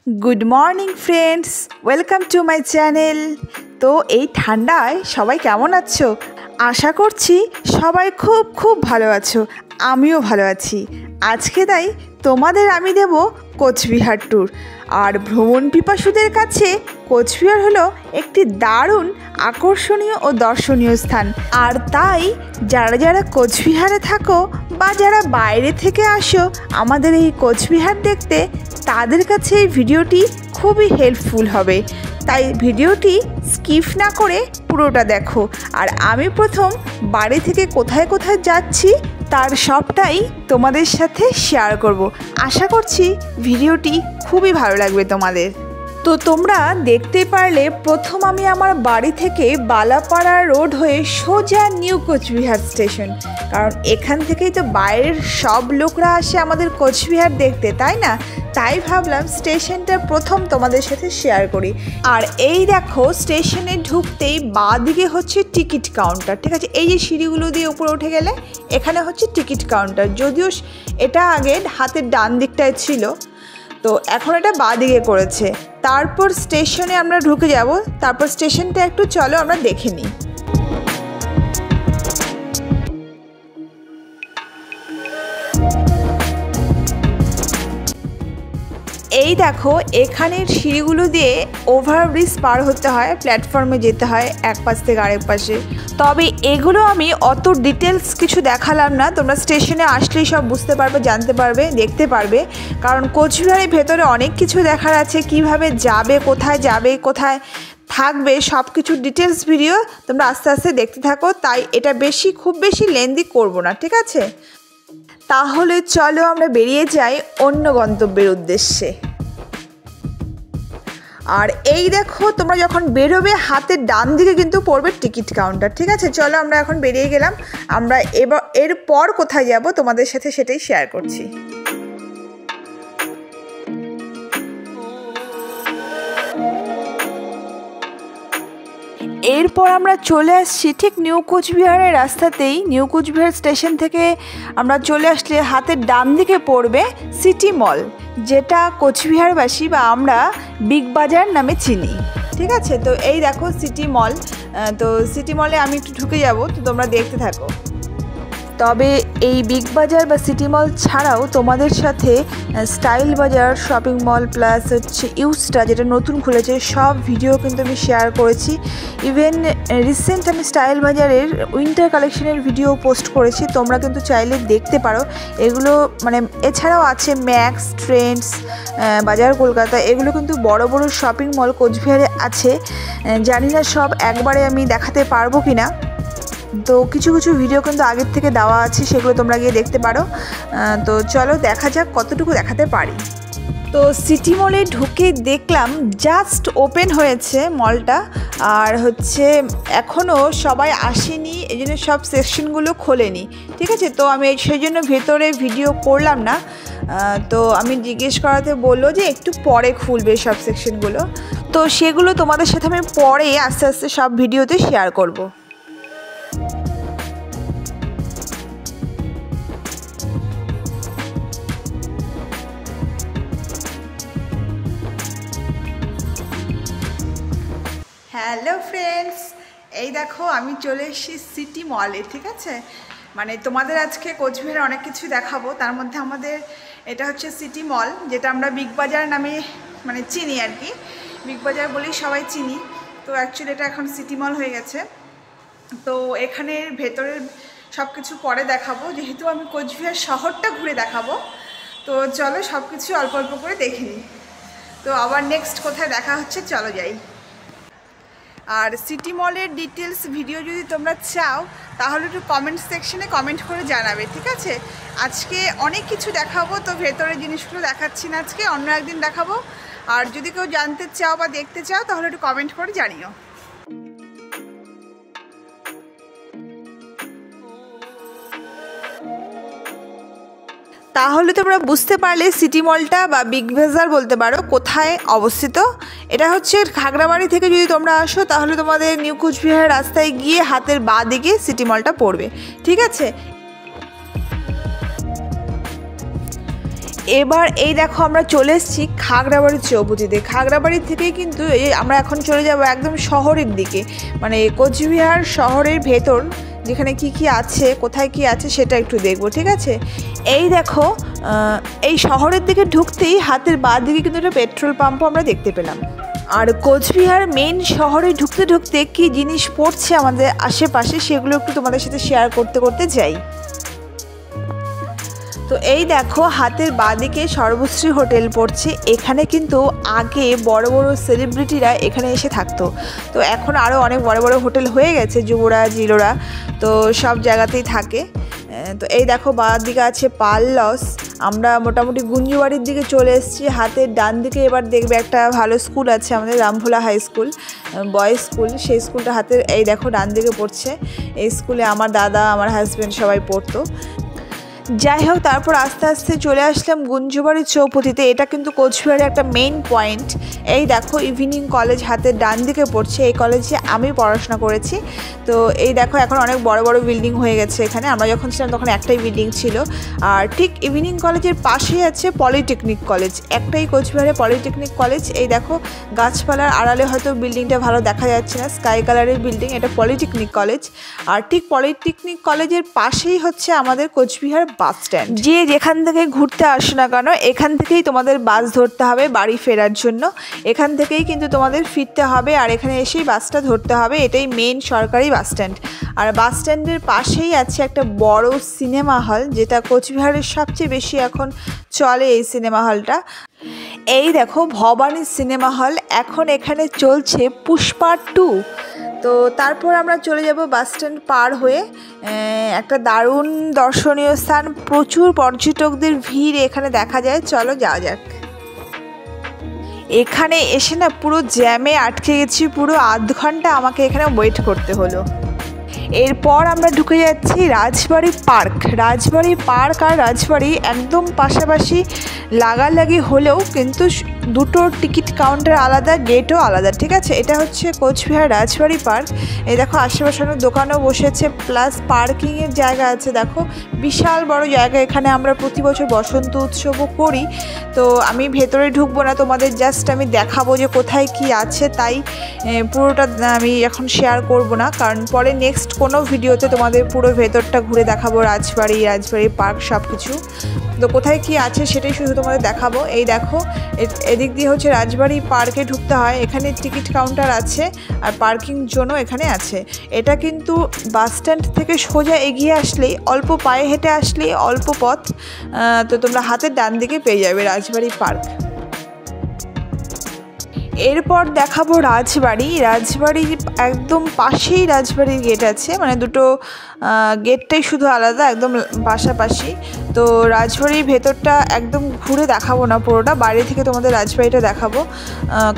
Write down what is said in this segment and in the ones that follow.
Good morning friends welcome to my channel. तो এই ঠান্ডায় সবাই কেমন আছো? আশা করছি সবাই খুব খুব ভালো আছো, আমিও ভালো আছি। আজকে তাই তোমাদের আমি দেব কোচবিহার ট্যুর। আর ভ্রমণ পিপাসুদের কাছে কোচবিহার হলো একটি দারুণ আকর্ষণীয় ও দর্শনীয় স্থান। আর তাই যারা যারা কোচবিহারে থাকো বা যারা বাইরে থেকে আসো আমাদের এই কোচবিহার দেখতে, তাদের কাছে এই ভিডিওটি খুবই হেল্পফুল হবে। তাই ভিডিওটি স্কিপ না করে পুরোটা দেখো। আর আমি প্রথম বাড়ি থেকে কোথায় কোথায় যাচ্ছি তার সবটাই তোমাদের সাথে শেয়ার করব। আশা করছি ভিডিওটি খুবই ভালো লাগবে তোমাদের। তো তোমরা দেখতে পারলে প্রথম আমি আমার বাড়ি থেকে বালাপাড়া রোড হয়ে সোজা নিউ কোচবিহার স্টেশন, কারণ এখান থেকেই তো বাইরের সব লোকরা আসে আমাদের কোচবিহার দেখতে, তাই না? তাই ভাবলাম স্টেশনটা প্রথম তোমাদের সাথে শেয়ার করি। আর এই দেখো স্টেশনে ঢুকতেই বাঁ দিকে হচ্ছে টিকিট কাউন্টার, ঠিক আছে? এই যে সিঁড়িগুলো দিয়ে উপরে উঠে গেলে এখানে হচ্ছে টিকিট কাউন্টার। যদিও এটা আগে হাতের ডান দিকটায় ছিল, তো এখন এটা বাঁ দিকে করেছে। তারপর স্টেশনে আমরা ঢুকে যাব। তারপর স্টেশনটা একটু চলো আমরা দেখে নিই। এই দেখো এখানের সিঁড়িগুলো দিয়ে ওভারব্রিজ পার হতে হয়, প্ল্যাটফর্মে যেতে হয় এক পাশ থেকে আরেক পাশে। তবে এগুলো আমি অত ডিটেলস কিছু দেখালাম না, তোমরা স্টেশনে আসলেই সব বুঝতে পারবে, জানতে পারবে, দেখতে পারবে। কারণ কোচবিহারের ভেতরে অনেক কিছু দেখার আছে, কিভাবে যাবে, কোথায় থাকবে, সব কিছু ডিটেলস ভিডিও তোমরা আস্তে আস্তে দেখতে থাকো। তাই এটা খুব বেশি লেন্দি করব না, ঠিক আছে? তাহলে চলো আমরা বেরিয়ে যাই অন্য গন্তব্যের উদ্দেশ্যে। আর এই দেখো তোমরা যখন বেরোবে হাতের ডান দিকে কিন্তু পড়বে টিকিট কাউন্টার, ঠিক আছে? চলো আমরা এখন বেরিয়ে গেলাম। আমরা এরপর কোথায় যাব তোমাদের সাথে সেটাই শেয়ার করছি। এরপর আমরা চলে আসছি ঠিক নিউ কোচবিহারের রাস্তাতেই। নিউ কোচবিহার স্টেশন থেকে আমরা চলে আসলে হাতের ডান দিকে পড়বে সিটি মল, যেটা কোচবিহারবাসী বা আমরা বিগ বাজার নামে চিনি, ঠিক আছে? তো এই দেখো সিটি মল। তো সিটি মলে আমি একটু ঢুকে যাব, তো তোমরা দেখতে থাকো। তবে এই বিগ বাজার বা সিটি মল ছাড়াও তোমাদের সাথে স্টাইল বাজার, শপিং মল প্লাস হচ্ছে ইউস্টা যেটা নতুন খুলেছে, সব ভিডিও কিন্তু আমি শেয়ার করেছি। ইভেন রিসেন্ট আমি স্টাইল বাজারের উইন্টার কালেকশনের ভিডিও পোস্ট করেছি, তোমরা কিন্তু চাইলে দেখতে পারো। এগুলো এছাড়াও আছে ম্যাক্স, ট্রেন্ডস, বাজার কলকাতা, এগুলো কিন্তু বড় বড় শপিং মল কোচবিহারে আছে। জানি না সব একবারে আমি দেখাতে পারবো কি না, তো কিছু কিছু ভিডিও কিন্তু আগের থেকে দেওয়া আছে, সেগুলো তোমরা গিয়ে দেখতে পারো। তো চলো দেখা যাক কতটুকু দেখাতে পারি। তো সিটি মলে ঢুকে দেখলাম জাস্ট ওপেন হয়েছে মলটা, আর হচ্ছে এখনও সবাই আসেনি, এই জন্য সব সেকশনগুলো খোলেনি, ঠিক আছে? তো আমি সেই জন্য ভেতরে ভিডিও করলাম না। তো আমি জিজ্ঞেস করাতে বললো যে একটু পরে খুলবে সব সেকশনগুলো। তো সেগুলো তোমাদের সাথে আমি পরে আস্তে আস্তে সব ভিডিওতে শেয়ার করব। হ্যালো ফ্রেন্ডস, এই দেখো আমি চলে এসেছি সিটি মলে, ঠিক আছে? মানে তোমাদের আজকে কোচবিহারে অনেক কিছু দেখাবো, তার মধ্যে আমাদের এটা হচ্ছে সিটি মল, যেটা আমরা বিগ বাজার নামে চিনি আর কি। বিগ বাজার বলেই সবাই চিনি, তো অ্যাকচুয়ালি এটা এখন সিটি মল হয়ে গেছে। তো এখানের ভেতরের সব কিছু পরে দেখাবো, যেহেতু আমি কোচবিহার শহরটা ঘুরে দেখাবো। তো চলো সব কিছু অল্প অল্প করে দেখে নিই। তো আবার নেক্সট কোথায় দেখা হচ্ছে, চলো যাই। আর সিটি মলের ডিটেলস ভিডিও যদি তোমরা চাও তাহলে একটু কমেন্ট সেকশনে কমেন্ট করে জানাবে, ঠিক আছে? আজকে অনেক কিছু দেখাবো, তো ভেতরের জিনিসগুলো দেখাচ্ছি না আজকে, অন্য একদিন দেখাবো। আর যদি কেউ জানতে চাও বা দেখতে চাও তাহলে একটু কমেন্ট করে জানিও। তাহলে তোমরা বুঝতে পারলে সিটি মলটা বা বিগ বাজার বলতে পারো কোথায় অবস্থিত। এটা হচ্ছে খাগড়াবাড়ি থেকে যদি তোমরা আসো তাহলে তোমাদের নিউ কোচবিহার রাস্তায় গিয়ে হাতের বাঁ দিকে সিটি মলটা পড়বে, ঠিক আছে? এবার এই দেখো আমরা চলে এসেছি খাগড়াবাড়ির চৌপতিতে। খাগড়াবাড়ি থেকেই কিন্তু এই আমরা এখন চলে যাব একদম শহরের দিকে, মানে কোচবিহার শহরের ভেতর যেখানে কি কি আছে, কোথায় কি আছে সেটা একটু দেখবো, ঠিক আছে। এই দেখো এই শহরের দিকে ঢুকতেই হাতের বাঁ দিকে কিন্তু একটা পেট্রোল পাম্পও আমরা দেখতে পেলাম। আর কোচবিহার মেন শহরে ঢুকতে ঢুকতে কি জিনিস পড়ছে আমাদের আশেপাশে সেগুলো একটু তোমাদের সাথে শেয়ার করতে করতে যাই। তো এই দেখো হাতের বাঁদিকে সর্বশ্রী হোটেল পড়ছে। এখানে কিন্তু আগে বড় বড় সেলিব্রিটিরা এখানে এসে থাকতো, তো এখন আরও অনেক বড় বড় হোটেল হয়ে গেছে, যুবরাজ, ইলোরা, তো সব জায়গাতেই থাকে। তো এই দেখো বাঁদিকে আছে পাল লস। আমরা মোটামুটি গুঞ্জুবাড়ির দিকে চলে এসেছি। হাতের ডান দিকে এবার দেখবে একটা ভালো স্কুল আছে আমাদের, Rambhola high school, boys school. সেই স্কুলটা হাতের এই দেখো ডান দিকে পড়ছে। এই স্কুলে আমার দাদা, আমার হাজব্যান্ড সবাই পড়তো। যাই হোক, তারপর আস্তে আস্তে চলে আসলাম গুঞ্জুবাড়ির চৌপতিতে। এটা কিন্তু কোচবিহারের একটা মেইন পয়েন্ট। এই দেখো ইভিনিং কলেজ হাতের ডান দিকে পড়ছে। এই কলেজে আমি পড়াশোনা করেছি। তো এই দেখো এখন অনেক বড় বড় বিল্ডিং হয়ে গেছে এখানে। আমরা যখন ছিলাম তখন একটাই বিল্ডিং ছিল। আর ঠিক ইভিনিং কলেজের পাশেই আছে পলিটেকনিক কলেজ, একটাই কোচবিহারে পলিটেকনিক কলেজ। এই দেখো গাছপালার আড়ালে হয়তো বিল্ডিংটা ভালো দেখা যাচ্ছে না, স্কাই কালারের বিল্ডিং, এটা পলিটেকনিক কলেজ। আর ঠিক পলিটেকনিক কলেজের পাশেই হচ্ছে আমাদের কোচবিহার বাস স্ট্যান্ড। যে যেখান থেকে ঘুরতে আসো না কেন এখান থেকেই তোমাদের বাস ধরতে হবে বাড়ি ফেরার জন্য। এখান থেকেই কিন্তু তোমাদের ফিরতে হবে আর এখানে এসেই বাসটা ধরতে হবে। এটাই মেন সরকারি বাস স্ট্যান্ড। আর বাস স্ট্যান্ডের পাশেই আছে একটা বড় সিনেমা হল, যেটা কোচবিহারের সবচেয়ে বেশি এখন চলে এই সিনেমা হলটা। এই দেখো ভবানী সিনেমা হল, এখন এখানে চলছে পুষ্পা 2। তো তারপর আমরা চলে যাব বাস স্ট্যান্ড পার হয়ে একটা দারুণ দর্শনীয় স্থান, প্রচুর পর্যটকদের ভিড় এখানে দেখা যায়। চলো যাওয়া যাক। এখানে এসে না পুরো জ্যামে আটকে গেছি, পুরো আধ ঘন্টা আমাকে এখানে ওয়েট করতে হলো। এরপর আমরা ঢুকে যাচ্ছি রাজবাড়ি পার্ক। রাজবাড়ি পার্ক আর রাজবাড়ি একদম পাশাপাশি লাগালাগি হলেও কিন্তু দুটো টিকিট কাউন্টার আলাদা, গেটও আলাদা, ঠিক আছে। এটা হচ্ছে কোচবিহার রাজবাড়ি পার্ক। এই দেখো আশেপাশে অনেক দোকানও বসেছে, প্লাস পার্কিংয়ের জায়গা আছে। দেখো বিশাল বড় জায়গা। এখানে আমরা প্রতি বছর বসন্ত উৎসবও করি। তো আমি ভেতরে ঢুকবো না, তোমাদের জাস্ট আমি দেখাবো যে কোথায় কি আছে, তাই পুরোটা আমি এখন শেয়ার করব না, কারণ পরে নেক্সট কোনো ভিডিওতে তোমাদের পুরো ভেতরটা ঘুরে দেখাবো, রাজবাড়ি পার্ক সব কিছু। তো কোথায় কি আছে সেটাই শুধু তোমাদের দেখাবো। এই দেখো এদিক দিয়ে হচ্ছে রাজবাড়ি পার্কে ঢুকতে হয়। এখানে টিকিট কাউন্টার আছে আর পার্কিং জোনও এখানে আছে। এটা কিন্তু বাস স্ট্যান্ড থেকে সোজা এগিয়ে আসলেই, অল্প পায়ে হেঁটে আসলেই অল্প পথ, তো তোমরা হাতের ডান দিকে পেয়ে যাবে রাজবাড়ি পার্ক। এরপর দেখাবো রাজবাড়ি। রাজবাড়ির একদম পাশেই রাজবাড়ির গেট আছে, মানে দুটো গেটটাই শুধু আলাদা, একদম পাশাপাশি। তো রাজবাড়ির ভেতরটা একদম ঘুরে দেখাবো না পুরোটা, বাইরে থেকে তোমাদের রাজবাড়িটা দেখাবো।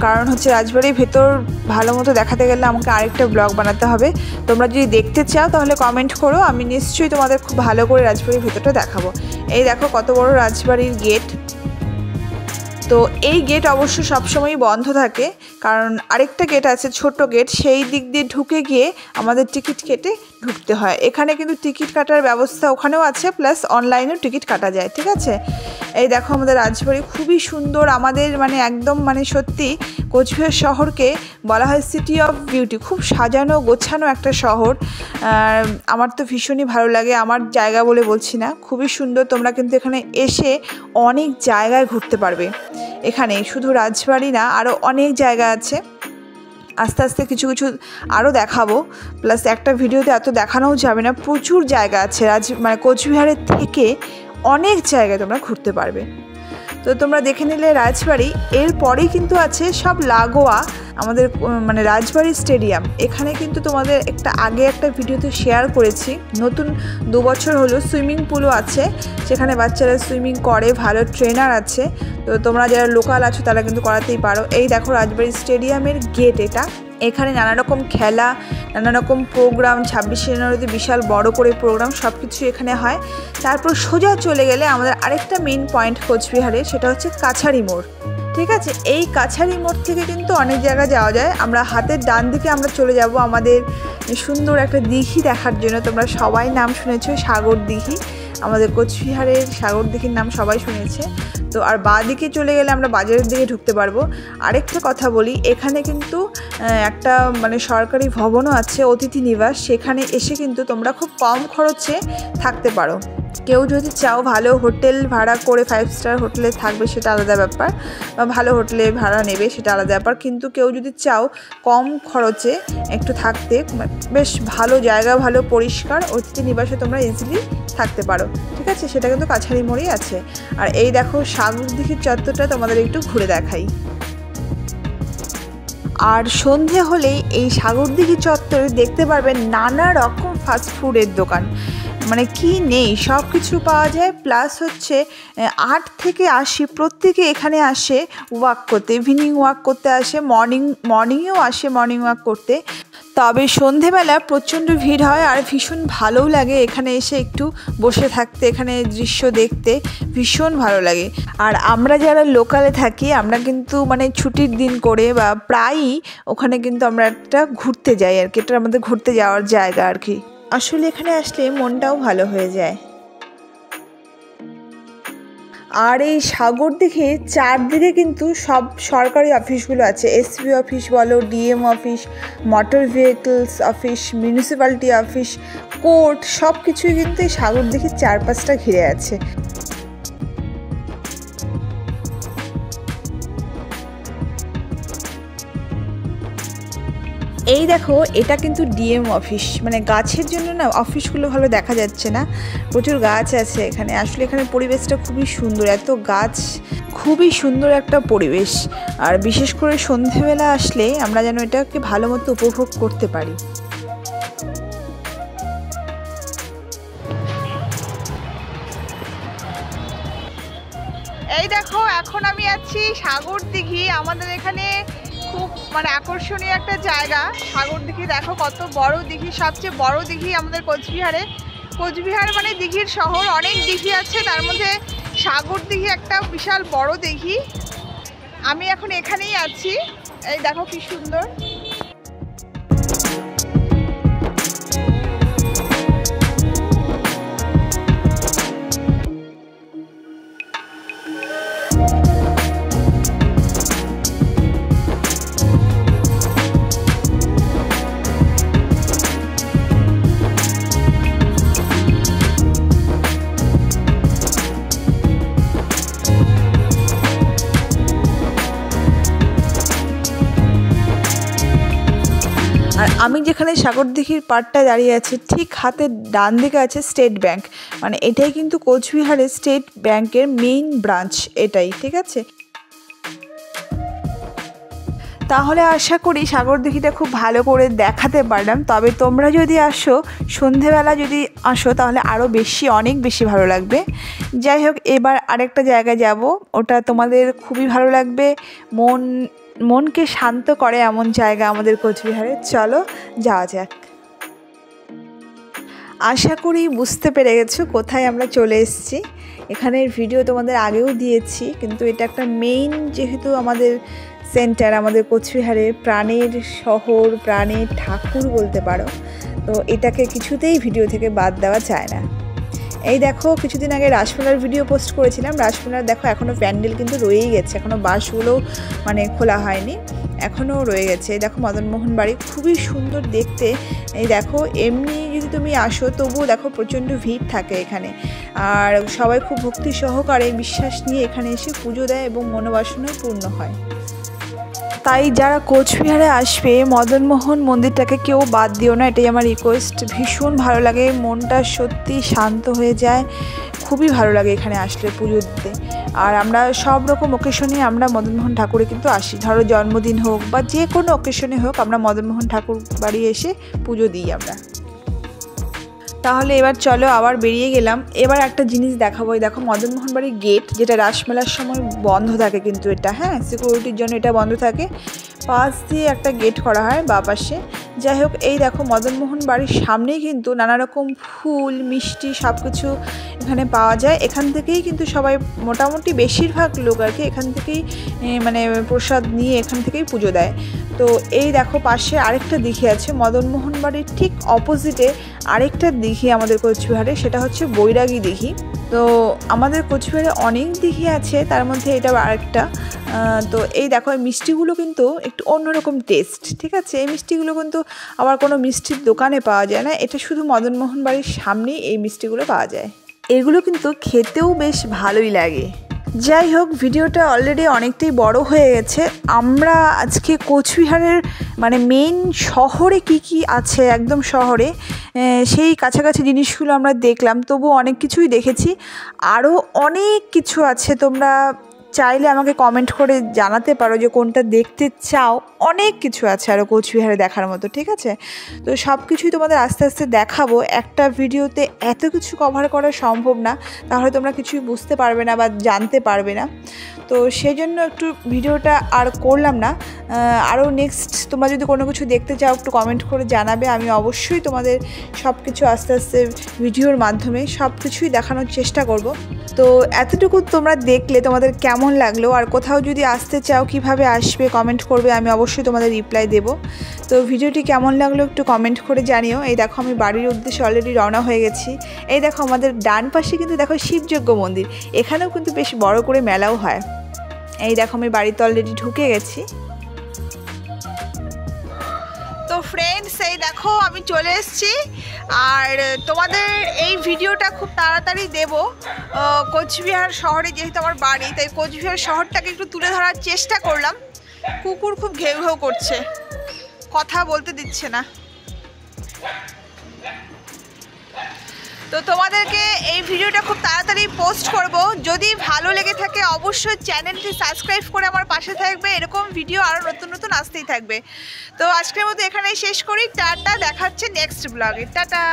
কারণ হচ্ছে রাজবাড়ির ভেতর ভালো মতো দেখাতে গেলে আমাকে আরেকটা ব্লগ বানাতে হবে। তোমরা যদি দেখতে চাও তাহলে কমেন্ট করো, আমি নিশ্চয়ই তোমাদের খুব ভালো করে রাজবাড়ির ভেতরটা দেখাবো। এই দেখো কত বড় রাজবাড়ির গেট। তো এই গেট অবশ্য সবসময়ই বন্ধ থাকে, কারণ আরেকটা গেট আছে ছোট গেট, সেই দিক দিয়ে ঢুকে গিয়ে আমাদের টিকিট কেটে ঢুকতে হয়। এখানে কিন্তু টিকিট কাটার ব্যবস্থা ওখানেও আছে, প্লাস অনলাইনেও টিকিট কাটা যায়, ঠিক আছে। এই দেখো আমাদের রাজবাড়ি খুবই সুন্দর। আমাদের মানে একদম মানে সত্যি কোচবিহার শহরকে বলা হয় সিটি অফ বিউটি, খুব সাজানো গোছানো একটা শহর। আমার তো ভীষণই ভালো লাগে, আমার জায়গা বলে বলছি না, খুবই সুন্দর। তোমরা কিন্তু এখানে এসে অনেক জায়গায় ঘুরতে পারবে। এখানে শুধু রাজবাড়ি না, আরও অনেক জায়গা আছে। আস্তে আস্তে কিছু কিছু আরও দেখাবো, প্লাস একটা ভিডিওতে এত দেখানোও যাবে না, প্রচুর জায়গা আছে। মানে কোচবিহারের থেকে অনেক জায়গায় তোমরা ঘুরতে পারবে। তো তোমরা দেখে নিলে রাজবাড়ি। এরপরেই কিন্তু আছে সব লাগোয়া আমাদের মানে রাজবাড়ি স্টেডিয়াম। এখানে কিন্তু তোমাদের আগে একটা ভিডিওতে শেয়ার করেছি, নতুন 2 বছর হলো সুইমিং পুলও আছে, সেখানে বাচ্চারা সুইমিং করে, ভালো ট্রেনার আছে। তো তোমরা যারা লোকাল আছো তারা কিন্তু করাতেই পারো। এই দেখো রাজবাড়ি স্টেডিয়ামের গেট এটা। এখানে নানা রকম খেলা, নানা রকম প্রোগ্রাম, 26শে জানুয়ারিতে বিশাল বড় করে প্রোগ্রাম, সব কিছু এখানে হয়। তারপর সোজা চলে গেলে আমাদের আরেকটা মেন পয়েন্ট কোচবিহারে, সেটা হচ্ছে কাছারি মোড়, ঠিক আছে। এই কাছারি মোড় থেকে কিন্তু অনেক জায়গা যাওয়া যায়। আমরা হাতের ডান দিকে আমরা চলে যাব আমাদের সুন্দর একটা দিঘি দেখার জন্য। তোমরা সবাই নাম শুনেছো, সাগর দিঘি। আমাদের কোচবিহারের সাগরদিঘির নাম সবাই শুনেছে। তো আর বাঁ দিকে চলে গেলে আমরা বাজারের দিকে ঢুকতে পারবো। আরেকটা কথা বলি, এখানে কিন্তু একটা মানে সরকারি ভবনও আছে, অতিথি নিবাস। সেখানে এসে কিন্তু তোমরা খুব কম খরচে থাকতে পারো। কেউ যদি চাও ভালো হোটেল ভাড়া করে 5 স্টার হোটেলে থাকবে সেটা আলাদা ব্যাপার, বা ভালো হোটেলে ভাড়া নেবে সেটা আলাদা ব্যাপার, কিন্তু কেউ যদি চাও কম খরচে একটু থাকতে, বেশ ভালো জায়গা, ভালো পরিষ্কার অতিথি নিবাসে তোমরা ইজিলি থাকতে পারো। ঠিক আছে, সেটা কিন্তু কাছারি মোড়েই আছে। আর এই দেখো সাগরদিঘির চত্বরটা তোমাদের একটু ঘুরে দেখাই। আর সন্ধে হলেই এই সাগরদিঘি চত্বরে দেখতে পারবেন নানা রকম ফাস্টফুডের দোকান, মানে কি নেই সব কিছু পাওয়া যায়। প্লাস হচ্ছে 8 থেকে 80 প্রত্যেকে এখানে আসে ওয়াক করতে, ইভিনিং ওয়াক করতে আসে, মর্নিংয়েও আসে মর্নিং ওয়াক করতে। তবে সন্ধেবেলা প্রচণ্ড ভিড় হয় আর ভীষণ ভালোও লাগে এখানে এসে একটু বসে থাকতে, এখানে দৃশ্য দেখতে ভীষণ ভালো লাগে। আর আমরা যারা লোকালে থাকি আমরা কিন্তু মানে ছুটির দিন করে বা প্রায়ই ওখানে কিন্তু আমরা একটা ঘুরতে যাই আর কি, এটা আমাদের ঘুরতে যাওয়ার জায়গা আর কি। আসলে এখানে আসলে মনটাও ভালো হয়ে যায়। আর এই সাগরদিঘির চারদিকে কিন্তু সব সরকারি অফিসগুলো আছে, এসপি অফিস বলো, DM office, motor vehicles office, municipality office, court, সব কিছুই কিন্তু এই সাগরদিঘির চারপাশটা ঘিরে আছে। এই দেখো এটা কিন্তু ডিএম অফিস, মানে গাছের জন্য না অফিসগুলো ভালো দেখা যাচ্ছে না, প্রচুর গাছ আছে এখানে। আসলে এখানে পরিবেশটা খুবই সুন্দর, এত গাছ, খুবই সুন্দর একটা পরিবেশ। আর বিশেষ করে সন্ধেবেলা আসলে আমরা যেন এটাকে ভালো মতো উপভোগ করতে পারি। এই দেখো এখন আমি আছি সাগরদিঘি, আমাদের এখানে খুব মানে আকর্ষণীয় একটা জায়গা সাগরদিঘি। দেখো কত বড় দিঘি, সবচেয়ে বড় দিঘি আমাদের কোচবিহারে। কোচবিহার মানে দিঘির শহর, অনেক দিঘি আছে, তার মধ্যে সাগরদিঘি একটা বিশাল বড় দিঘি। আমি এখন এখানেই আছি, এই দেখো কি সুন্দর। আর আমি যেখানে সাগরদিঘির পাড়টায় দাঁড়িয়ে আছি ঠিক হাতের ডান দিকে আছে স্টেট ব্যাংক, মানে এটাই কিন্তু কোচবিহারের স্টেট ব্যাংকের মেইন ব্রাঞ্চ এটাই। ঠিক আছে, তাহলে আশা করি সাগরদিঘিটা খুব ভালো করে দেখাতে পারলাম। তবে তোমরা যদি আসো সন্ধেবেলা যদি আসো তাহলে আরও বেশি, অনেক বেশি ভালো লাগবে। যাই হোক, এবার আরেকটা জায়গায় যাব, ওটা তোমাদের খুবই ভালো লাগবে, মনকে শান্ত করে এমন জায়গা আমাদের কোচবিহারে। চলো যাওয়া যাক। আশা করি বুঝতে পেরে গেছো কোথায় আমরা চলে এসেছি। এখানের ভিডিও তোমাদের আগেও দিয়েছি, কিন্তু এটা একটা মেইন, যেহেতু আমাদের সেন্টার, আমাদের কোচবিহারের প্রাণের শহর, প্রাণের ঠাকুর বলতে পারো, তো এটাকে কিছুতেই ভিডিও থেকে বাদ দেওয়া যায় না। এই দেখো কিছুদিন আগে রাসমেলার ভিডিও পোস্ট করেছিলাম, রাসমেলার দেখো এখনও প্যান্ডেল কিন্তু রয়েই গেছে, এখনও বাসগুলোও মানে খোলা হয়নি, এখনও রয়ে গেছে। এই দেখো মদনমোহন বাড়ি, খুবই সুন্দর দেখতে। এই দেখো এমনি যদি তুমি আসো তবুও দেখো প্রচণ্ড ভিড় থাকে এখানে, আর সবাই খুব ভক্তি সহকারে বিশ্বাস নিয়ে এখানে এসে পুজো দেয় এবং মনোবাসনাও পূর্ণ হয়। তাই যারা কোচবিহারে আসবে মদনমোহন মন্দিরটাকে কেউ বাদ দিও না, এটাই আমার রিকোয়েস্ট। ভীষণ ভালো লাগে, মনটা সত্যি শান্ত হয়ে যায়, খুবই ভালো লাগে এখানে আসলে পুজো দিতে। আর আমরা সব রকম অকেশনে আমরা মদনমোহন ঠাকুরে কিন্তু আসি, ধরো জন্মদিন হোক বা যে কোনো অকেশনে হোক আমরা মদনমোহন ঠাকুর বাড়ি এসে পুজো দিই আমরা। তাহলে এবার চলো আবার বেরিয়ে গেলাম। এবার একটা জিনিস দেখাবো, দেখো মদনমোহন বাড়ির গেট, যেটা রাসমেলার সময় বন্ধ থাকে কিন্তু এটা, হ্যাঁ সিকিউরিটির জন্য এটা বন্ধ থাকে, পাশ দিয়ে একটা গেট করা হয় বা পাশে। যাই হোক, এই দেখো মদনমোহন বাড়ির সামনেই কিন্তু নানা রকম ফুল মিষ্টি সব কিছু এখানে পাওয়া যায়। এখান থেকেই কিন্তু সবাই মোটামুটি বেশিরভাগ লোক আর কি এখান থেকেই মানে প্রসাদ নিয়ে এখান থেকেই পুজো দেয়। তো এই দেখো পাশে আরেকটা দিঘি আছে, মদনমোহন বাড়ির ঠিক অপোজিটে আরেকটা দিঘি আমাদের কোচবিহারে, সেটা হচ্ছে বৈরাগী দিঘি। তো আমাদের কোচবিহারে অনেক দিঘি আছে, তার মধ্যে এটা আরেকটা। তো এই দেখো এই মিষ্টিগুলো কিন্তু একটু অন্যরকম টেস্ট, ঠিক আছে। এই মিষ্টিগুলো কিন্তু আবার কোনো মিষ্টির দোকানে পাওয়া যায় না, এটা শুধু মদনমোহন বাড়ির সামনেই এই মিষ্টিগুলো পাওয়া যায়। এগুলো কিন্তু খেতেও বেশ ভালোই লাগে। যাই হোক, ভিডিওটা অলরেডি অনেকটাই বড় হয়ে গেছে। আমরা আজকে কোচবিহারের মানে মেইন শহরে কি কি আছে, একদম শহরে সেই কাছাকাছি জিনিসগুলো আমরা দেখলাম, তবু অনেক কিছুই দেখেছি। আরও অনেক কিছু আছে, তোমরা চাইলে আমাকে কমেন্ট করে জানাতে পারো যে কোনটা দেখতে চাও। অনেক কিছু আছে আরও কোচবিহারে দেখার মতো, ঠিক আছে। তো সব কিছুই তোমাদের আস্তে আস্তে দেখাবো। একটা ভিডিওতে এত কিছু কভার করা সম্ভব না, তাহলে তোমরা কিছুই বুঝতে পারবে না বা জানতে পারবে না। তো সেই জন্য একটু ভিডিওটা আর করলাম না। আরও নেক্সট তোমরা যদি কোনো কিছু দেখতে চাও একটু কমেন্ট করে জানাবে, আমি অবশ্যই তোমাদের সব কিছু আস্তে আস্তে ভিডিওর মাধ্যমে সব কিছুই দেখানোর চেষ্টা করব। তো এতটুকু তোমরা দেখলে তোমাদের কেমন লাগলো, আর কোথাও যদি আসতে চাও কিভাবে আসবে কমেন্ট করবে, আমি অবশ্যই তোমাদের রিপ্লাই দেব। তো ভিডিওটি কেমন লাগলো একটু কমেন্ট করে জানিও। এই দেখো আমি বাড়ির উদ্দেশ্যে অলরেডি রওনা হয়ে গেছি। এই দেখো আমাদের ডান পাশে কিন্তু দেখো শিবযজ্ঞ মন্দির, এখানেও কিন্তু বেশ বড় করে মেলাও হয়। এই দেখো আমি বাড়িতে অলরেডি ঢুকে গেছি। তো ফ্রেন্ডস এই দেখো আমি চলে এসেছি, আর তোমাদের এই ভিডিওটা খুব তাড়াতাড়ি দেব। কোচবিহার শহরে যেহেতু আমার বাড়ি, তাই কোচবিহার শহরটাকে একটু তুলে ধরার চেষ্টা করলাম। কুকুর খুব ঘেউ ঘেউ করছে, কথা বলতে দিচ্ছে না। তো তোমাদেরকে এই ভিডিওটা খুব তাড়াতাড়ি পোস্ট করব। যদি ভালো লেগে থাকে অবশ্যই চ্যানেলটি সাবস্ক্রাইব করে আমার পাশে থাকবে, এরকম ভিডিও আরও নতুন নতুন আসতেই থাকবে। তো আজকের মতো এখানেই শেষ করি। টাটা, দেখা হচ্ছে নেক্সট ব্লগে। টাটা।